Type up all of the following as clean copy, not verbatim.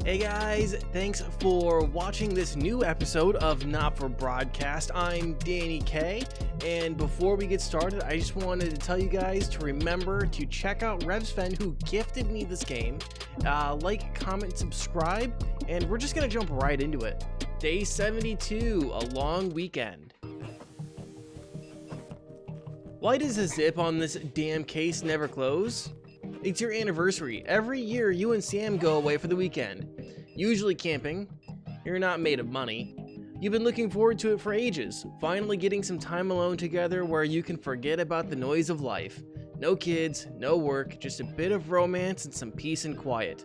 Hey guys, thanks for watching this new episode of Not For Broadcast. I'm Danny K, and before we get started, I just wanted to tell you guys to remember to check out RevSven, who gifted me this game. Like, comment, subscribe, and we're just gonna jump right into it. Day 72, a long weekend. Why does the zip on this damn case never close? It's your anniversary. Every year, you and Sam go away for the weekend. Usually camping. You're not made of money. You've been looking forward to it for ages. Finally getting some time alone together where you can forget about the noise of life. No kids, no work, just a bit of romance and some peace and quiet.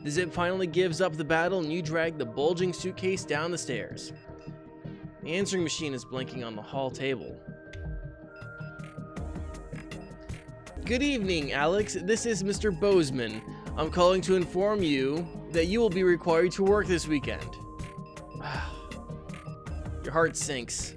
The zip finally gives up the battle and you drag the bulging suitcase down the stairs. The answering machine is blinking on the hall table. Good evening, Alex. This is Mr. Bozeman. I'm calling to inform you that you will be required to work this weekend. Your heart sinks.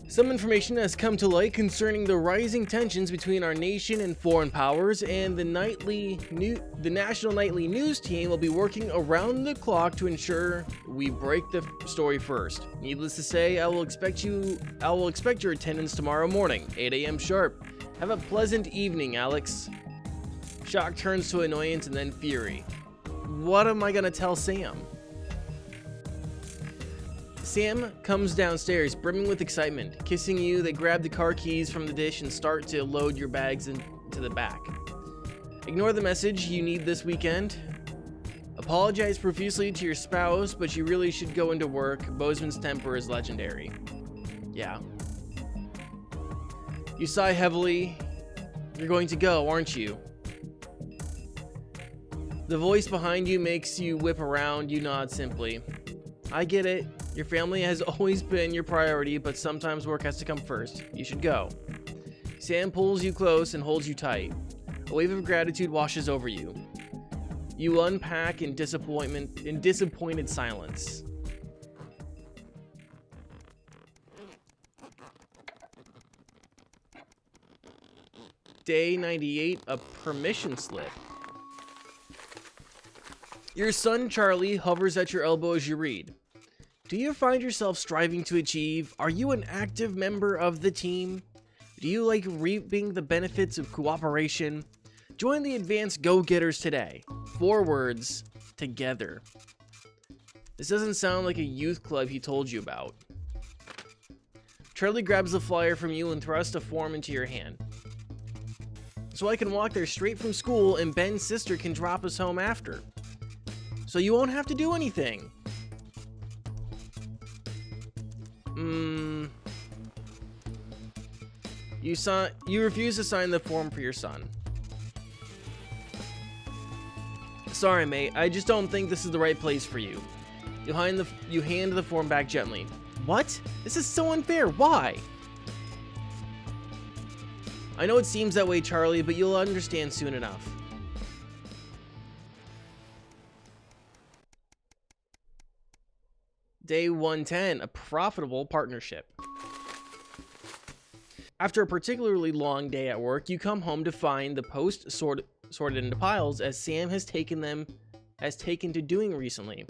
Some information has come to light concerning the rising tensions between our nation and foreign powers, and the National Nightly News team will be working around the clock to ensure we break the story first. Needless to say, I will expect your attendance tomorrow morning, 8 a.m. sharp. Have a pleasant evening, Alex. Shock turns to annoyance and then fury. What am I gonna tell Sam? Sam comes downstairs, brimming with excitement. Kissing you, they grab the car keys from the dish and start to load your bags into the back. Ignore the message you need this weekend. Apologize profusely to your spouse, but you really should go into work. Bozeman's temper is legendary. Yeah. You sigh heavily. You're going to go, aren't you? The voice behind you makes you whip around. You nod simply. I get it. Your family has always been your priority, but sometimes work has to come first. You should go. Sam pulls you close and holds you tight. A wave of gratitude washes over you. You unpack in disappointed silence. Day 98, a permission slip. Your son Charlie hovers at your elbow as you read. Do you find yourself striving to achieve? Are you an active member of the team? Do you like reaping the benefits of cooperation? Join the advanced go-getters today. 4 words, together. This doesn't sound like a youth club he told you about. Charlie grabs the flyer from you and thrusts a form into your hand. So I can walk there straight from school and Ben's sister can drop us home after. So you won't have to do anything. You refuse to sign the form for your son. Sorry, mate. I just don't think this is the right place for you. You hand the form back gently. What? This is so unfair. Why? I know it seems that way, Charlie, but you'll understand soon enough. Day 110, a profitable partnership. After a particularly long day at work, you come home to find the post sorted into piles as Sam has taken to doing recently.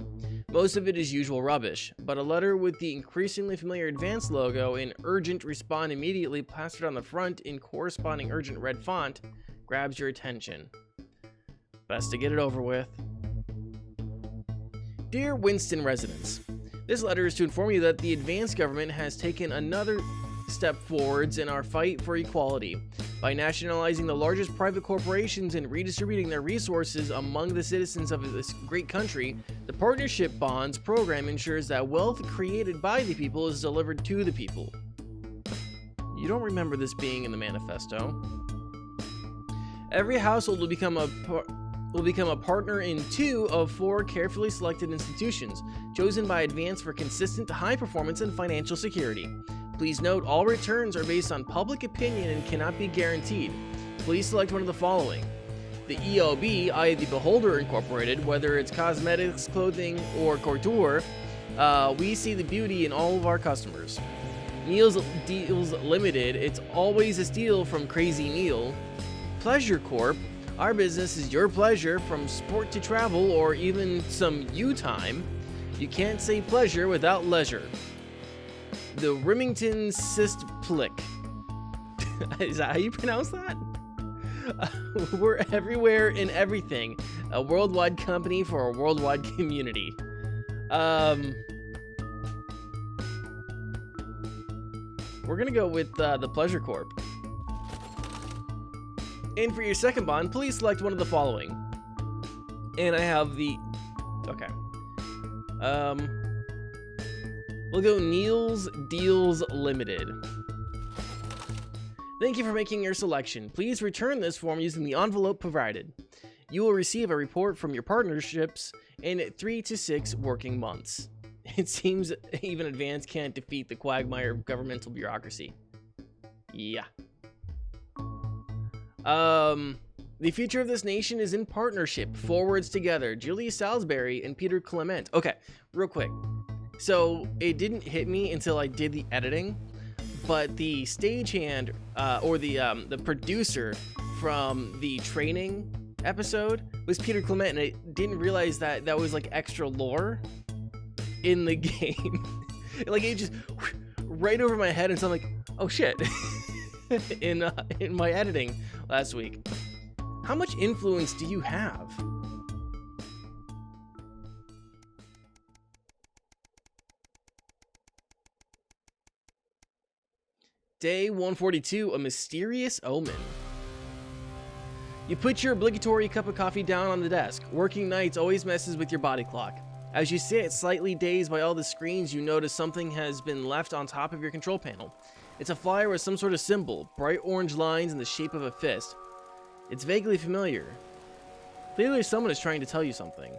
Most of it is usual rubbish, but a letter with the increasingly familiar Advanced logo in urgent respond immediately plastered on the front in corresponding urgent red font grabs your attention. Best to get it over with. Dear Winston residents, this letter is to inform you that the Advanced government has taken another step forwards in our fight for equality. By nationalizing the largest private corporations and redistributing their resources among the citizens of this great country, the Partnership Bonds program ensures that wealth created by the people is delivered to the people. You don't remember this being in the manifesto. Every household will become a partner in 2 of 4 carefully selected institutions, chosen by Advance for consistent high performance and financial security. Please note, all returns are based on public opinion and cannot be guaranteed. Please select one of the following. The EOB, i.e. the Beholder Incorporated, whether it's cosmetics, clothing, or couture, we see the beauty in all of our customers. Meals Deals Limited, it's always a steal from Crazy Neil. Pleasure Corp, Our business is your pleasure, from sport to travel or even some you time. You can't say pleasure without leisure. The Remington Cyst Plick. Is that how you pronounce that? We're everywhere in everything. A worldwide company for a worldwide community. We're gonna go with the Pleasure Corp. And for your second bond, please select one of the following. And I have the... Okay. We'll go Neil's Deals Limited. Thank you for making your selection. Please return this form using the envelope provided. You will receive a report from your partnerships in 3 to 6 working months. It seems even advance can't defeat the quagmire of governmental bureaucracy. Yeah. The future of this nation is in partnership. Forwards together. Julia Salisbury and Peter Clement. Okay, real quick. So it didn't hit me until I did the editing, but the stagehand or the producer from the training episode was Peter Clement, and I didn't realize that that was like extra lore in the game. Like it just right over my head, and so I'm like, oh shit. in my editing last week. How much influence do you have? Day 142, a mysterious omen. You put your obligatory cup of coffee down on the desk. Working nights always messes with your body clock. As you sit, slightly dazed by all the screens, you notice something has been left on top of your control panel. It's a flyer with some sort of symbol, bright orange lines in the shape of a fist. It's vaguely familiar. Clearly someone is trying to tell you something.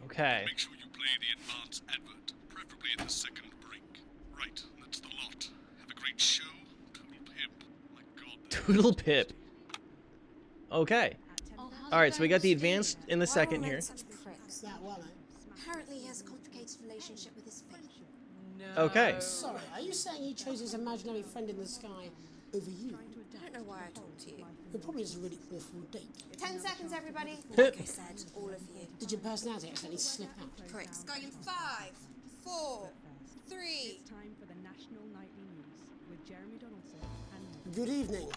Okay. Make sure you play the advance advert, preferably at the second break. Right, that's the lot. Have a great show. Toodle pip. My God. Toodle pip. Okay. Alright, so we got the advanced in the second here. Apparently he has a complicated relationship with his faith. No. Okay. Sorry, are you saying he chose his imaginary friend in the sky over you? I don't know why I talked to you. It probably is a really awful date. 10 seconds, everybody. Like I said, all of you. Did your personality accidentally slip out? Correct. Going in 5, 4, 3. It's time for the National Nightly News with Jeremy Donaldson and... Good evening.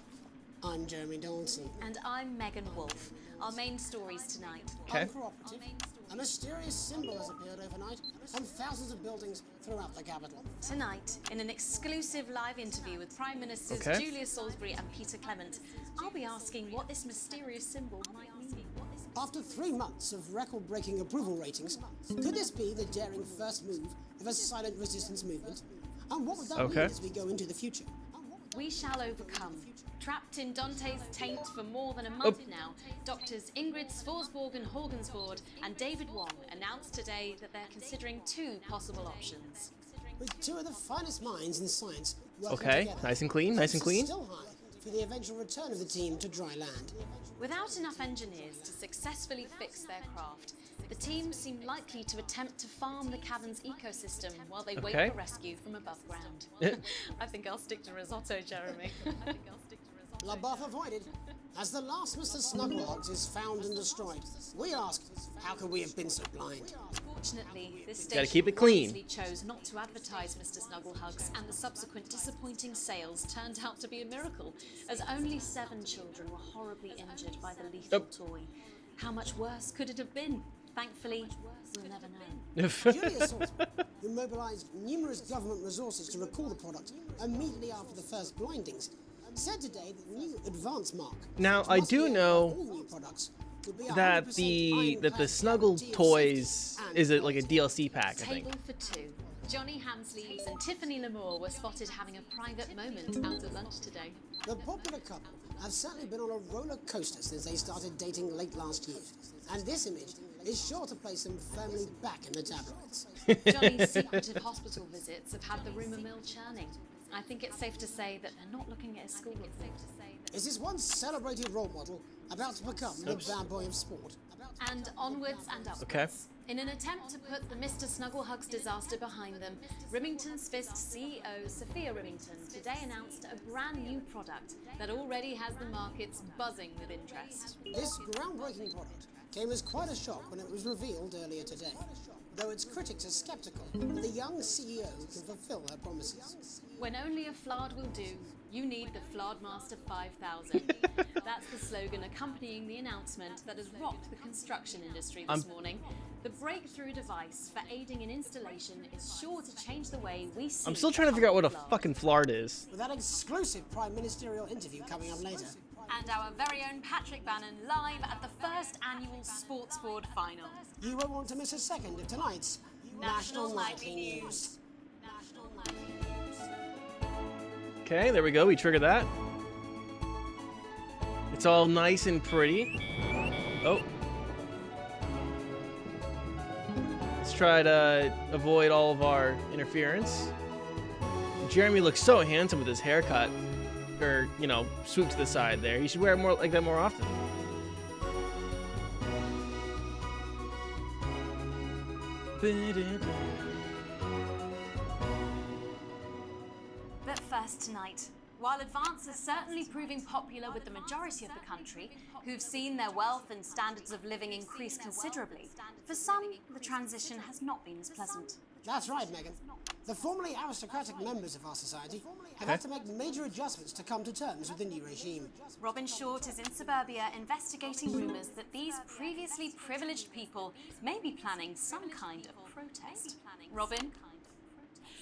I'm Jeremy Donaldson. And I'm Megan Wolfe. Our main stories tonight. Okay. Uncooperative. A mysterious symbol has appeared overnight on thousands of buildings throughout the capital. Tonight, in an exclusive live interview with Prime Ministers Julia Salisbury and Peter Clement, I'll be asking what this mysterious symbol might mean. After 3 months of record-breaking approval ratings, could this be the daring first move of a silent resistance movement? And what would that mean as we go into the future? We shall overcome. Trapped in Dante's taint for more than a month now, doctors Ingrid Svorsborg and Horgensford and David Wong announced today that they're considering 2 possible options. With 2 of the finest minds in science working together, nice and clean, nice and clean. Still high for the eventual return of the team to dry land. Without enough engineers to successfully fix their craft, the team seem likely to attempt to farm the cavern's ecosystem while they wait for rescue from above ground. I think I'll stick to risotto, Jeremy. La Buff avoided. As the last Mr. Snugglehogs is found and destroyed, we ask, how could we have been so blind? Fortunately, this Gotta station keep it clean. wisely chose not to advertise Mr. Snugglehugs, and the subsequent disappointing sales turned out to be a miracle, as only 7 children were horribly injured by the lethal toy. How much worse could it have been? Thankfully, we'll never know. Julia Salisbury, who mobilised numerous government resources to recall the product immediately after the first blindings, said today that the new advance mark. Now I do know that the Snuggle Toys is like a DLC pack, I think. Table for 2. Johnny Hamsleys and Tiffany Lamore were spotted having a private moment out at lunch today. The popular couple have certainly been on a roller coaster since they started dating late last year, and this image is sure to place them firmly back in the tabloids. Johnny's secretive hospital visits have had the rumour mill churning. I think it's safe to say that they're not looking at his school report. Is this one celebrated role model about to become the bad boy of sport? And onwards and upwards. Okay. In an attempt to put the Mr. Snugglehugs disaster behind them, Rimington's Fist CEO Sophia Rimington today announced a brand new product that already has the markets buzzing with interest. This groundbreaking product came as quite a shock when it was revealed earlier today, though its critics are skeptical that the young CEO can fulfill her promises. When only a Flard will do, you need the Flardmaster 5000. That's the slogan accompanying the announcement that has rocked the construction industry this morning. The breakthrough device for aiding in installation is sure to change the way we see. I'm still trying to figure out what a fucking flard is. With that exclusive Prime Ministerial interview coming up later. And our very own Patrick Bannon live at the first annual Sports Board final. You won't want to miss a second of tonight's National Nightly News. Okay, there we go. We trigger that. It's all nice and pretty. Oh. Let's try to avoid all of our interference. Jeremy looks so handsome with his haircut. Or, you know, swoop to the side there. You should wear it more like that more often. But first tonight, while Advance is certainly proving popular with the majority of the country, who've seen their wealth and standards of living increase considerably, for some, the transition has not been as pleasant. That's right, Megan. The formerly aristocratic members of our society have had to make major adjustments to come to terms with the new regime. Robin Short is in suburbia investigating rumours that these previously privileged people may be planning some kind of protest. Robin?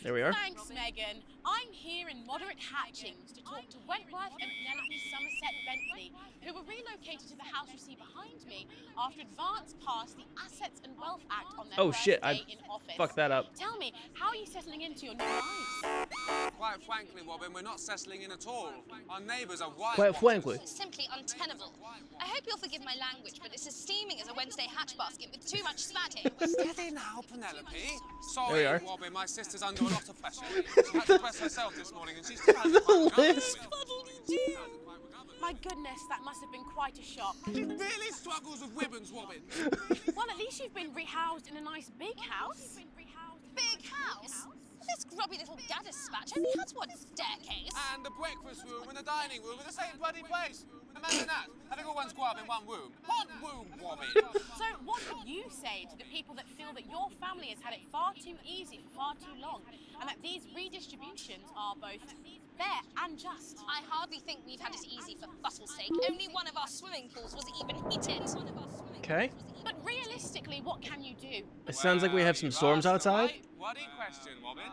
There we are. Thanks, Megan. I'm here in moderate Hatchings to talk to Wentworth and Penelope Somerset Bentley, who were relocated to the house you see behind me after Advance passed the Assets and Wealth Act on their first day in office. Fucked that up. Tell me, how are you settling into your new lives? Quite frankly, Robin, we're not settling in at all. Our neighbours are white. Quite frankly. Simply untenable. I hope you'll forgive my language, but it's as steaming as a Wednesday hatch basket with too much spatting. Steady now, Penelope. There we Sorry, are. Robin, my sister's under a lot of pressure. She had to press herself this morning and she's still had to Lisp. My goodness, that must have been quite a shock. She really struggles with ribbons, Robin. Well, at least you've been rehoused in a nice big house. Big house? This grubby little gaddis spatch only has one staircase. And the breakfast room and the dining room are the same bloody place. Imagine that, having all one's grub in one room. One room, Robin. So what do you say to the people that feel that your family has had it far too easy for far too long, and that these redistributions are both fair and just? I hardly think we've had it easy for Bustle's sake. Only one of our swimming pools was even heated. Okay. But realistically, what can you do? It sounds like we have some storms outside. Wordy question, Robin.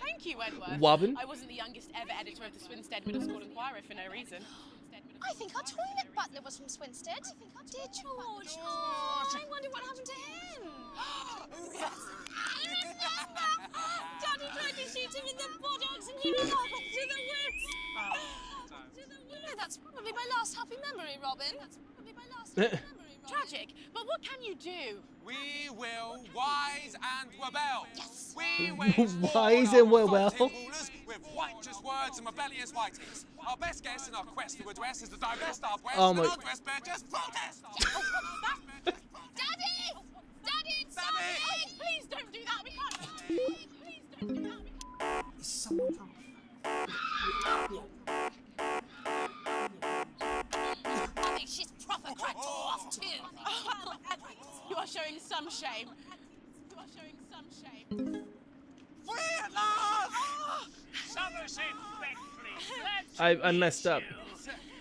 Thank you, Wentworth. Wobbin? I wasn't the youngest ever editor of the Swinstead Middle School Inquirer for no reason. I think our toilet butler was from Swinstead. Dear George. Oh, I wonder what happened to him. Yes. I remember! Daddy tried to shoot him in the buttocks and he was off to the woods. No, that's probably my last happy memory, Robin. Tragic, but what can you do? We will wise and rebel. Yes. We wage Wise war and on our rebel. revolting rulers with righteous words and rebellious writings. Our best guess in our quest to redress is to divest our breasts Oh and my- our dress bear just protest. Daddy! Daddy, it's something! Please don't do that, we can't. Please don't do that, we can't. Is someone home? Mummy, she's proper cracked off too. You are showing some shame. You are showing some shame. Free at last! Somerset Bentley. I messed up.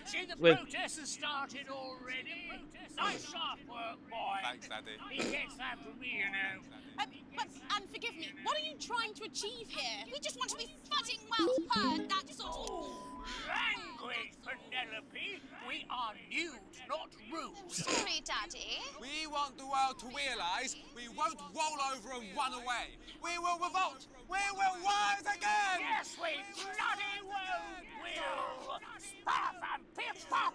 See, the Wait. protest has started already. Nice sharp work, boy. Thanks, Daddy. He gets that from me, you know. And forgive me, what are you trying to achieve here? We just want to be footing well heard, that's all. Language, Penelope. We are nude, not rude. Sorry, Daddy. We want the world to realise we won't roll over and run away. We will revolt. We will rise again. Yes, we bloody well will. Stuff and piff pop.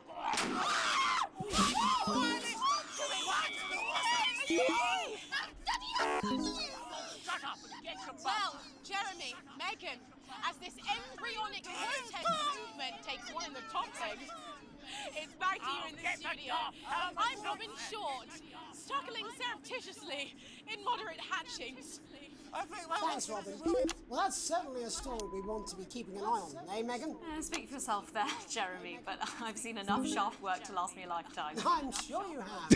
Well, Jeremy, Megan, as this embryonic studio. I'm Robin Short, struggling surreptitiously in moderate hatchings. Thanks, Robin. Well, that's certainly a story we want to be keeping an eye on, eh, Megan? Speak for yourself there, Jeremy, but I've seen enough shaft work to last me a lifetime. I'm sure you have.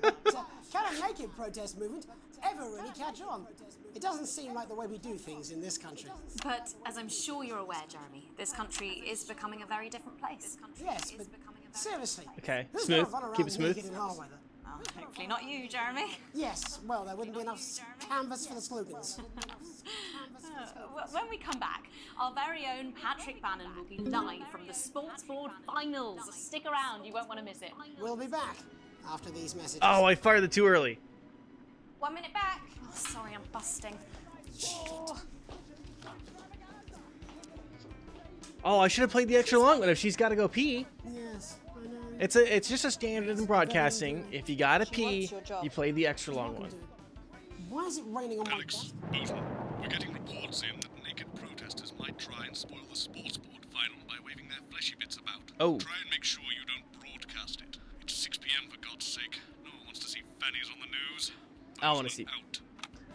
But can a naked protest movement ever really catch on? It doesn't seem like the way we do things in this country. But as I'm sure you're aware, Jeremy, this country is becoming a very different place. Yes, but seriously. Okay, who's smooth. gonna run around Keep it smooth. naked in our weather? Well, hopefully not you, Jeremy. Yes, well, there wouldn't be enough canvas for the slogans. When we come back, our very own Patrick Bannon will be live from the Sports Board Finals. Stick around, you won't want to miss it. We'll be back after these messages. Oh, I fired it too early. 1 minute back. Oh, sorry, I'm busting. Oh, I should have played the extra long one if she's got to go pee. Yes, I know. It's just a standard in broadcasting. If you got to pee, you play the extra long one. Why is it raining on my Alex, desk? Bolton, we're getting reports in that naked protesters might try and spoil the sports board final by waving their fleshy bits about. Oh. Try and make sure you don't broadcast it. It's 6 p.m. for God's sake. No one wants to see fannies on the news. I want to see. Out.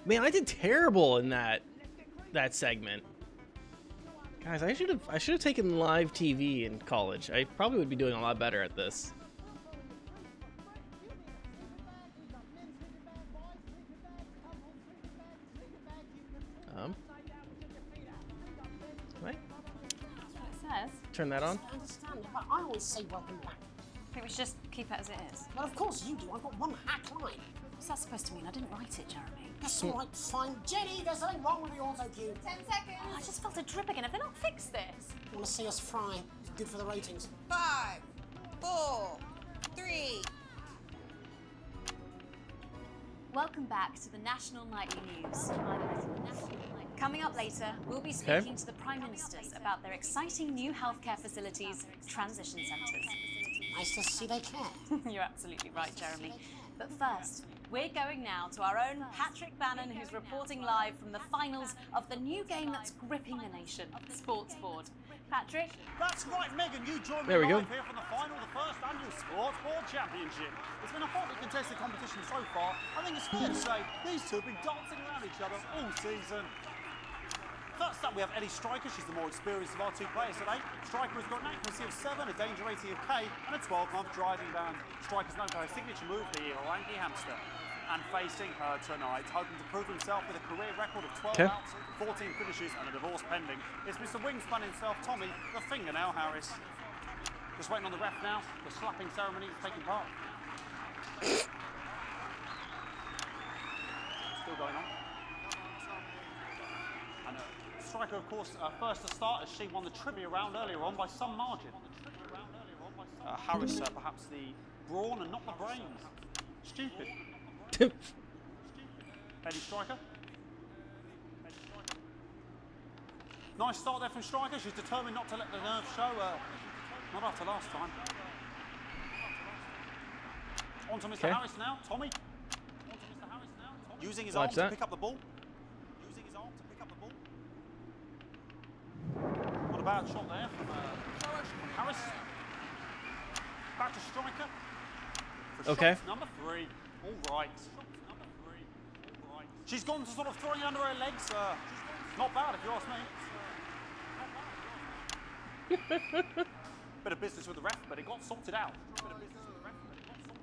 Man, I did terrible in that segment. Guys, I should have taken live TV in college. I probably would be doing a lot better at this. Right? That's what it says. Turn that on. I understand, but I always say welcome back. I think we should just keep it as it is. Well, of course you do. I've got one hack line. What's that supposed to mean? I didn't write it, Jeremy. That's all right, fine. Jenny, there's something wrong with the auto cue. 10 seconds. I just felt a drip again. Have they not fixed this? Want to see us fry? It's good for the ratings. 5, 4, 3. Welcome back to the National Nightly News. Coming up later, we'll be speaking to the Prime Ministers about their exciting new healthcare facilities, transition centres. Nice to see they care. You're absolutely right, Jeremy. But first, we're going now to our own Patrick Bannon, who's reporting live from the finals of the new game that's gripping the nation, Sports Board. Patrick? That's right, Megan, you joined me There we go. live here for the final of the first annual Sports Board Championship. It's been a hotly contested competition so far. I think it's fair to say these two have been dancing around each other all season. First up, we have Eddie Striker. She's the more experienced of our two players today. Striker has got an accuracy of 7, a danger rating of K, and a 12-month driving ban. Striker's known for her signature move, the Orangi Hamster. And facing her tonight, hoping to prove himself with a career record of 12 outs, 14 finishes, and a divorce pending, it's Mr. Wingspan himself, Tommy, the Fingernail Harris. Just waiting on the ref now. The slapping ceremony is taking part. Still going on. And Striker, of course, first to start as she won the trivia round earlier on by some margin. Harris, perhaps the brawn and not the brains. Stupid. Eddie Striker. Nice start there from Striker. She's determined not to let the nerves show. Not after last time. On to Mr. Harris now. Tommy. On to Mr. Harris now. Tommy. Using his arm to pick up the ball. Using his arm to pick up the ball. What a bad shot there from Harris. Back to Striker. For shot number 3. All right. She's gone to sort of throwing it under her legs. Not bad, if you ask me. Bit of business with the ref, but it got sorted out.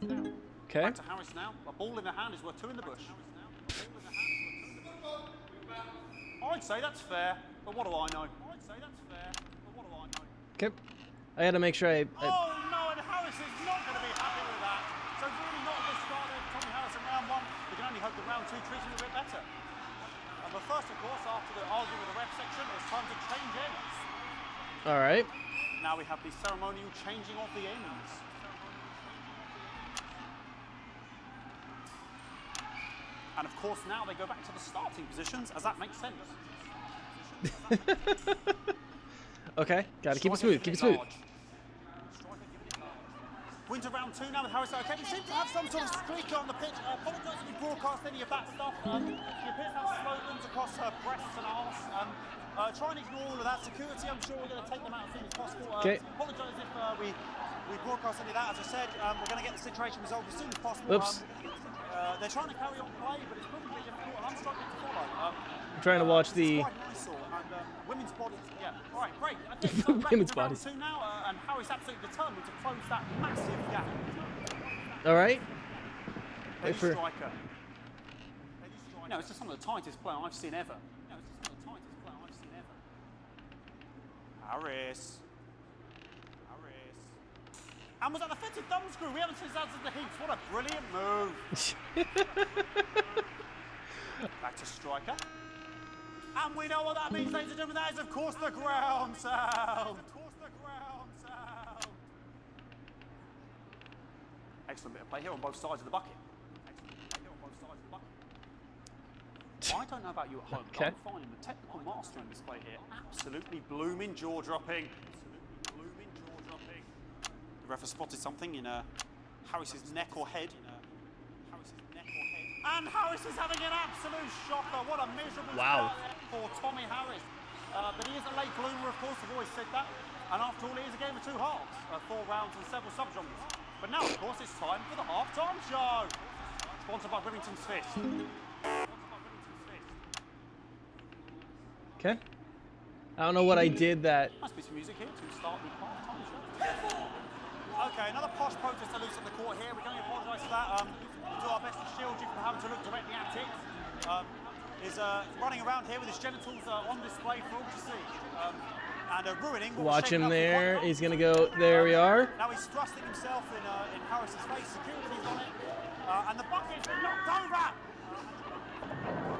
Okay. Back to Harris now. A ball in the hand is worth 2 in the bush. I'd say that's fair, but what do I know? Okay. I had to make sure I Oh no, and Harris is not going to be happy with that. So really not a good start there for Tommy Harris in round 1. We can only hope that round 2 treats him a bit better. But first, of course, after the argument with the ref section, it's time to change ends. All right. Now we have the ceremonial changing of the ends. And of course, now they go back to the starting positions, as that makes sense. Okay. Got to keep it smooth. Keep it smooth. Winter round 2 now with Harris. Okay, we seem to have some sort of streak on the pitch. Apologise if we broadcast any of that stuff. She appears to have slogans across her breasts and arms. Try and ignore all of that. Security, I'm sure we're going to take them out as soon as possible. Okay. Apologise if we we broadcast any of that. As I said, we're going to get the situation resolved as soon as possible. Oops. They're trying to carry on play, but it's proving a bit difficult, and I'm struggling to follow. I'm trying to watch the women's bodies. Yeah. All right, great. I think so women's back bodies. to round 2 now, and Harry's absolutely determined to close that massive gap. All right. Lady Wait for. Striker. No, it's just some of the tightest play I've seen ever. Harris. And was that the fitted thumb screw? We haven't seen that since the Heats. What a brilliant move. Back to Striker. And we know what that means, ladies and gentlemen. That is, of course, the ground sound. Excellent bit of play here on both sides of the bucket. I don't know about you at home, but I'm finding the technical master in this play here absolutely blooming jaw-dropping. The ref has spotted something in Harris's neck or head. And Harris is having an absolute shocker. What a miserable start for Tommy Harris. But he is a late bloomer, of course. I've always said that. And after all, it is a game of 2 halves, 4 rounds and several subgenres. But now, of course, it's time for the half-time show. Sponsored by Remington's Fist. Okay. I don't know what I did that. Must be some music here to start the half-time show. Okay, another posh protester loose on the court here. We can only apologise for that. We'll do our best to shield you from having to look directly at it. Is running around here with his genitals on display for all to see. And ruining. Watch him there. He's going to go. There we are. Now he's thrusting himself in Harris's face. Security's on it. And the bucket's been knocked over.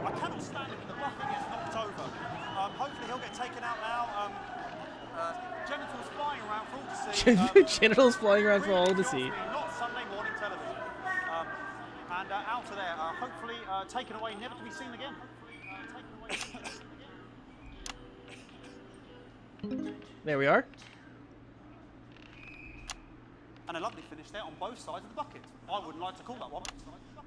I cannot stand it when the bucket gets knocked over. Hopefully he'll get taken out now. Genitals flying around for all to see. Genitals flying around for all to see. Not Sunday morning television. And out of there, hopefully taken away, never to be seen again. There we are. And a lovely finish there on both sides of the bucket. I wouldn't like to call that one.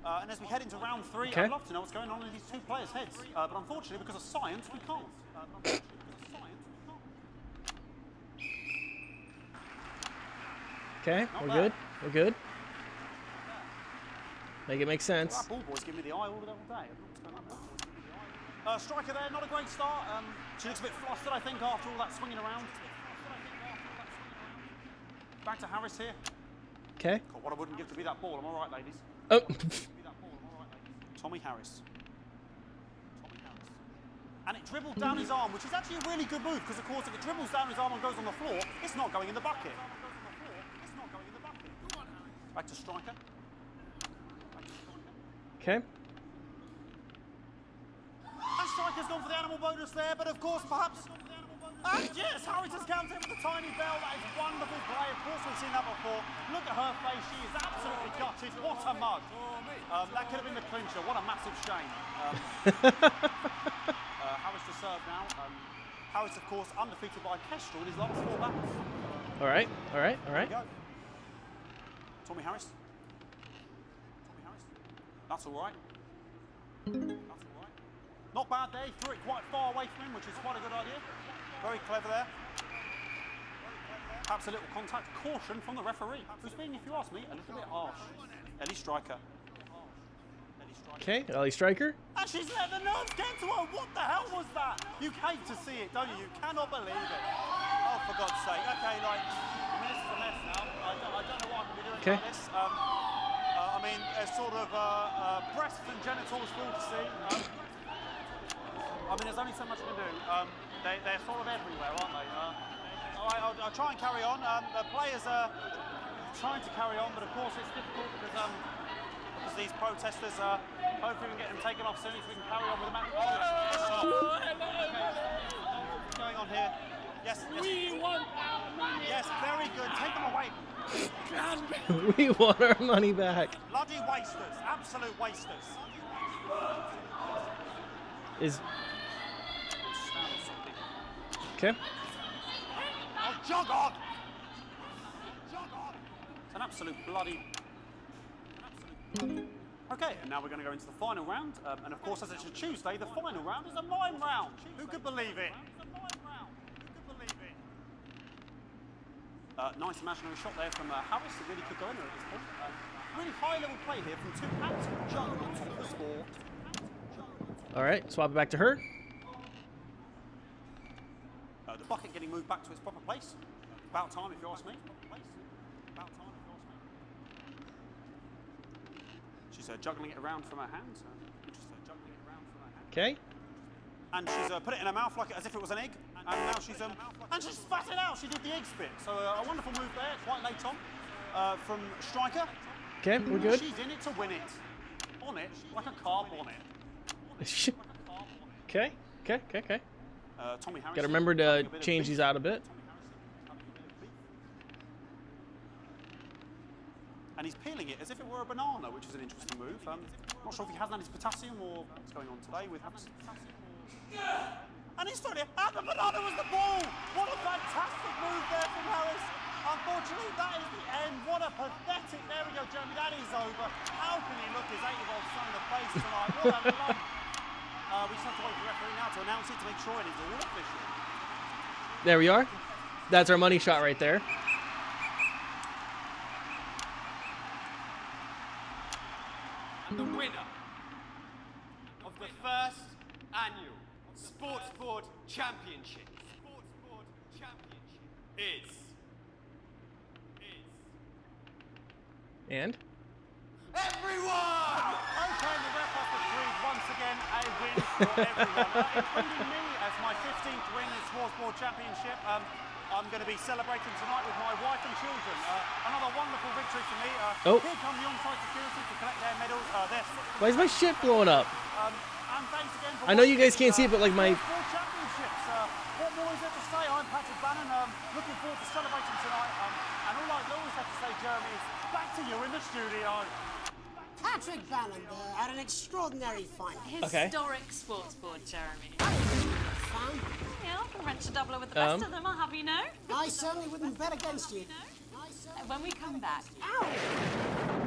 And as we head into round 3, I'd love to know what's going on in these 2 players' heads. But unfortunately, because of science, we can't. Okay, we're good. We're good. Make it make sense. Well, that ball boy's giving me the eye all day. Striker there, not a great start. She looks a bit flustered, I think, after all that swinging around. Back to Harris here. Okay. God, what I wouldn't give to be that ball. I'm all right, ladies. Oh. Tommy Harris. And it dribbled down his arm, which is actually a really good move, because, of course, if it dribbles down his arm and goes on the floor, it's not going in the bucket. Back to Striker. Okay. And Striker's gone for the animal bonus there, but of course, perhaps... And yes, Harris has counted with a tiny bell. That is wonderful play. Of course, we've seen that before. Look at her face. She is absolutely gutted. What a mug. That could have been the clincher. What a massive shame. Harris to serve now. Harris, of course, undefeated by Kestrel in his last 4 battles. All right. All right. All right. There we go. Tommy Harris. That's all right. Not bad there. He threw it quite far away from him, which is quite a good idea. Very clever there. Perhaps a little contact. Caution from the referee, who's being, if you ask me, a little bit harsh. Ellie Striker. Okay, Ellie Striker. And she's let the nerves get to her. What the hell was that? You hate to see it, don't you? You cannot believe it. Oh, for God's sake. Okay, like, I mean, this is a mess now. I don't know what I'm going to be doing about this. I mean, there's sort of breasts and genitals for all to see. I mean, there's only so much we can do. They're sort of everywhere, aren't they? I'll try and carry on. The players are trying to carry on, but of course it's difficult because these protesters, hopefully we can get them taken off soon so we can carry on with the match. What's going on here? Yes, yes. We want our money. Yes, very good. Take them away. We want our money back. Bloody wasters. Absolute wasters. Is... Okay. Oh, jog on! Jog on! It's an absolute bloody... Okay, and now we're going to go into the final round. And of course, as it's a Tuesday, the final round is a mime round. Who could believe it? Nice imaginary shot there from Harris. It really could go anywhere at this point. Really high-level play here from two absolute juggernauts of the sport. All right, swap it back to her. The bucket getting moved back to its proper place. About time, if you ask me. She's juggling it around from her hands. Okay. And she's put it in her mouth like as if it was an egg. And now she's spat it out. She did the egg spit. So a wonderful move there, quite late on, from Striker. Okay, we're good. She's in it to win it. On it, like a carp on it. Okay. Tommy Harris. Gotta remember to change these out a bit. And he's peeling it as if it were a banana, which is an interesting move. Not sure if he hasn't had his potassium or what's going on today with Harris. And he's throwing it, and the banana was the ball! What a fantastic move there from Harris. Unfortunately, that is the end. What a pathetic, there we go, Jeremy, that is over. How can he look his 8-year-old son in the face tonight? What a lump. We just have to wait for the referee now to announce it to make sure it is all official. There we are. That's our money shot right there. And the winner of the first annual Sports Board Championship is... And? Everyone! Okay, the ref has decreed once again a win for everyone, including me as my 15th win in Sports Board Championship. I'm going to be celebrating tonight with my wife and children. Another wonderful victory for me. Here come the on-site security to collect their medals. Why is my shit blowing up? And thanks again for I know you guys can't see it, but like my... World Championships. What more is there to say? I'm Patrick Bannon. Looking forward to celebrating tonight. And all I always have to say, Jeremy, is back to you in the studio. Patrick Bannon had an extraordinary final. Historic sports board, Jeremy. Fan? Yeah, I can wrench a doubler with the best of them, I'll have you know. I certainly wouldn't bet against you. When we come back,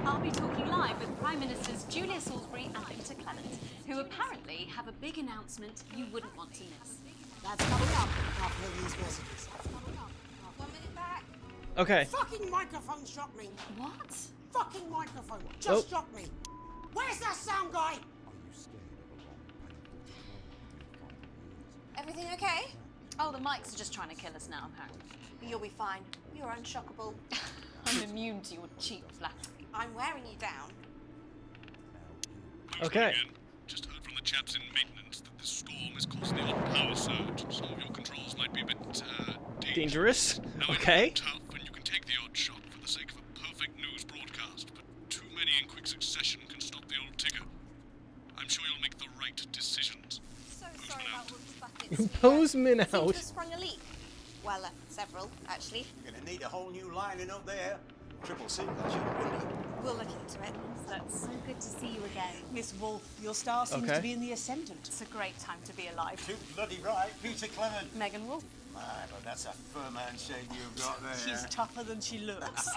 I'll be talking live with Prime Ministers Julia Salisbury and Peter Clement, who apparently have a big announcement you wouldn't want to miss. That's coming up after these messages. 1 minute back. Okay. Fucking microphone shocked me. What? Fucking microphone just shocked me. Where's that sound guy? Everything okay? Oh, the mics are just trying to kill us now, apparently. You'll be fine. You're unshockable. I'm immune to your cheap flattery. I'm wearing you down. Okay. Just heard from the chaps in maintenance that this storm is causing the odd power surge. Some of your controls might be a bit dangerous. Now, Okay. it's tough, and you can take the odd shot for the sake of a perfect news broadcast, but too many in quick succession can stop the old ticker. I'm sure you'll make the right decisions. So sorry about all the buckets. Postman Seem to out. have sprung a leak. Well, several, actually. You're gonna need a whole new lining up there. Triple single, wouldn't you? We'll look into it. That's so good to see you again. Miss Wolf, your star seems to be in the ascendant. It's a great time to be alive. Too bloody right, Peter Clement. Megan Wolf. My, but that's a firm handshake you've got there. She's tougher than she looks.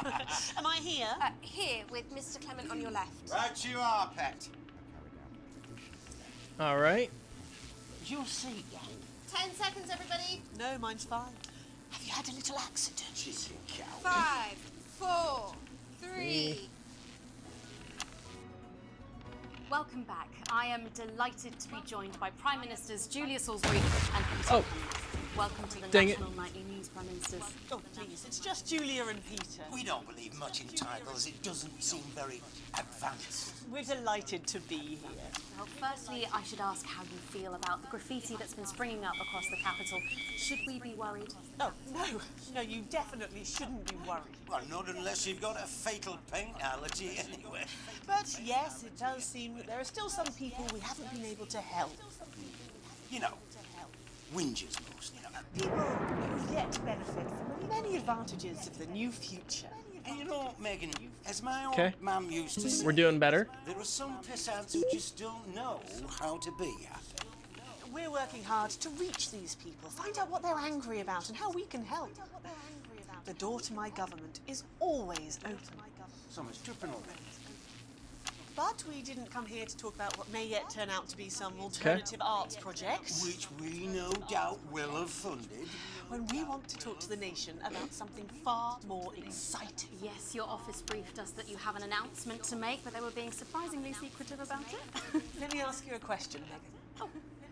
Am I here? Here, with Mr. Clement on your left. Right you are, pet. All right. Is your seat, yeah? 10 seconds, everybody. No, mine's fine. Have you had a little accident? She's a cow. 5, 4, 3. Welcome back. I am delighted to be joined by Prime Ministers Julia Salisbury and Peter Oh. Clement. Welcome to the Dang National Nightly News, Prime Ministers. Oh, please, it's just Julia and Peter. We don't believe much in titles. It doesn't seem very advanced. We're delighted to be here. Well, firstly, I should ask how you feel about the graffiti that's been springing up across the capital. Should we be worried? Oh, no, you definitely shouldn't be worried. Well, not unless you've got a fatal paint allergy anyway. But yes, it does seem that there are still some people we haven't been able to help. You know, whingers mostly. People who yet benefit from the many advantages of the new future. And you know, Megan, as my old Okay. mum used to say, We're doing better. there are some pissants who just don't know how to be happy. We're working hard to reach these people, find out what they're angry about and how we can help. The door to my government is always open. Someone's tripping already. But we didn't come here to talk about what may yet turn out to be some alternative arts project. Which we no doubt will have funded. When we want to talk to the nation about something far more exciting. Yes, your office briefed us that you have an announcement to make, but they were being surprisingly secretive about it. Let me ask you a question, Megan. Oh,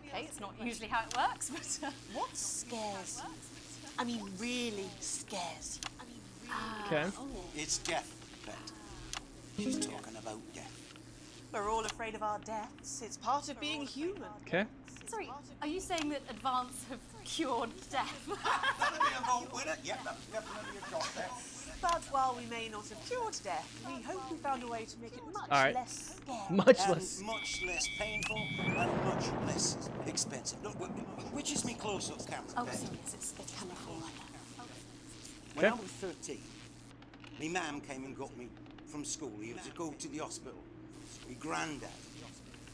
okay, it's not usually how it works, but... What scares you? I mean, really scares you? Okay. It's death, Pet. She's talking about death. We're all afraid of our deaths. It's part of being human. Okay. Sorry, are you saying that Advance have cured death? That'll be a vote winner. Yep, that's definitely a job there. But while we may not have cured death, we hope we found a way to make it much less scary. Much less. Much less painful and much less expensive. Look, which is me close-up camera, Oh, Pet? sorry, it's coming forward. When I was 13, my mum came and got me from school. He was to go to the hospital. My granddad,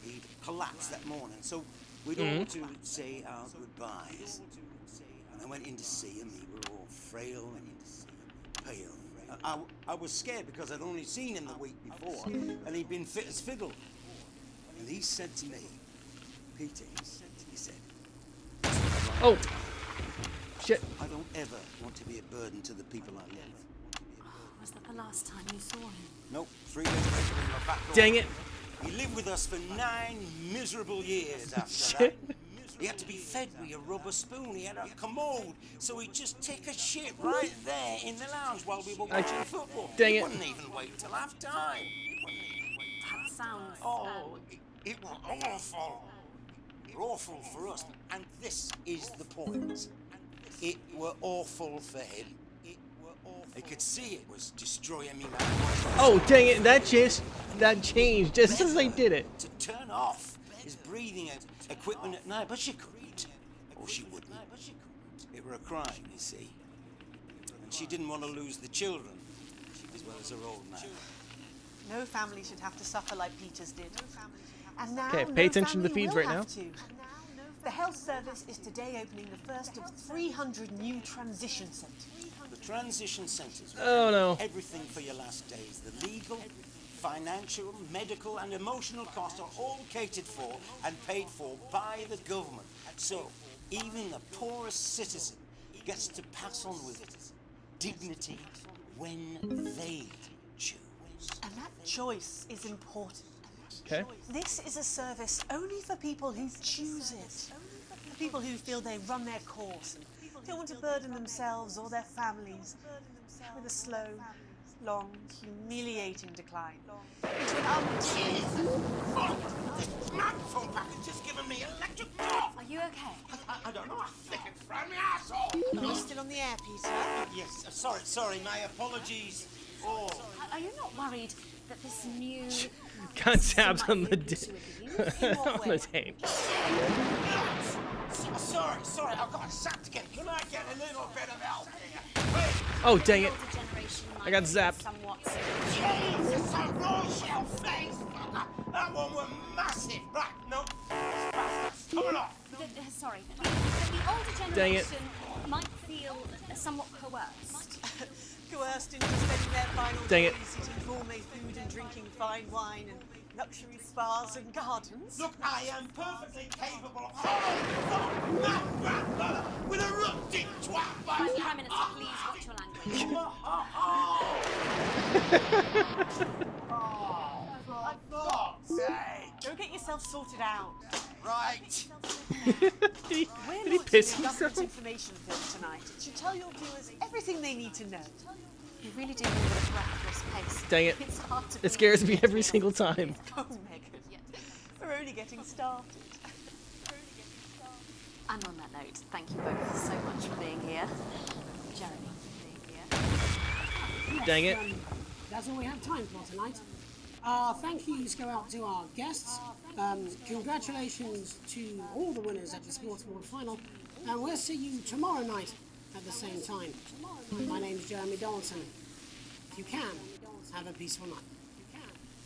he'd collapsed that morning, so we'd all to say our goodbyes. And I went in to see him. We were all frail and pale. I was scared because I'd only seen him the week before, and he'd been fit as fiddle. And he said to me, Peter, he said, Oh, shit. I don't ever want to be a burden to the people I love. Was that the last time you saw him? Nope, 3 days later we were back home. Dang it. He lived with us for 9 miserable years after Shit. that. He had to be fed with a rubber spoon. He had a commode, so he'd just take a shit right there in the lounge while we were watching football. Dang He it. wouldn't even wait till half time. That sounds... It was awful. Awful for us, and this is the point. It were awful for him. I could see it was destroying me, man. Oh, dang it. That changed just as I did it. To turn off his breathing equipment at night, but she couldn't. Or she wouldn't. It were a crime, you see. And she didn't want to lose the children, as well as her old man. No family should have to suffer like Peter's did. And now, Okay, pay attention to the family feeds will right now. have to. The health service is today opening the first of 300 new transition centres. The transition centres. Oh, no. Everything for your last days. The legal, financial, medical and emotional costs are all catered for and paid for by the government. So even the poorest citizen gets to pass on with dignity when they choose. And that choice is important. Okay. This is a service only for people who choose it. For people who feel they run their course and don't want to burden themselves or their families with a slow, long, humiliating decline into an This microphone package just given me electric shock. Are you okay? I don't know. I think it's from my asshole. Are you still on the air, Peter? Yes. Sorry. My apologies. Oh. Are you not worried that this new... Got tabs on the on the tape. Sorry, I've got sacked again. Can I get a little bit of help here? Oh, dang it. I got zapped. Jesus, a raw shell face, fucker. That one was massive. Right, no. Coming off. Sorry. The older Dang it. generation might feel somewhat coerced. Coerced into spending their final Dang it. days eating gourmet food and drinking fine wine and luxury spas and gardens. Look, I am perfectly capable of holding my grandmother with a rusty twat like Prime Minister, please watch your language. Go get yourself sorted out. Right. We're Did he piss launching a government himself? information film tonight. It should tell your viewers everything they need to know. You really do move at a breathless pace. Dang it. It's hard to It scares me every single time. Go, Megan. We're only getting started. And on that note, thank you both so much for being here. Jeremy, Dang it. That's all we have time for tonight. Thank yous go out to our guests. Congratulations to all the winners at the Sports Board final. And we'll see you tomorrow night at the same time. My name's Jeremy Donaldson. If you can, have a peaceful night.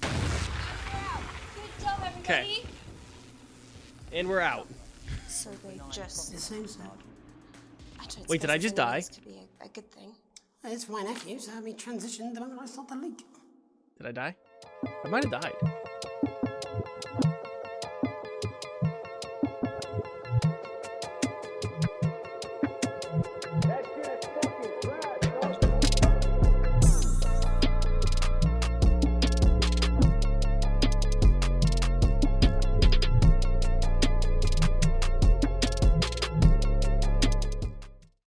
Good job, everybody. Okay. And we're out. So they just... The same sir. Wait, did I just die? To be a good thing. It's my nephew, so we transitioned the moment I stopped the leak. Did I die? I might have died.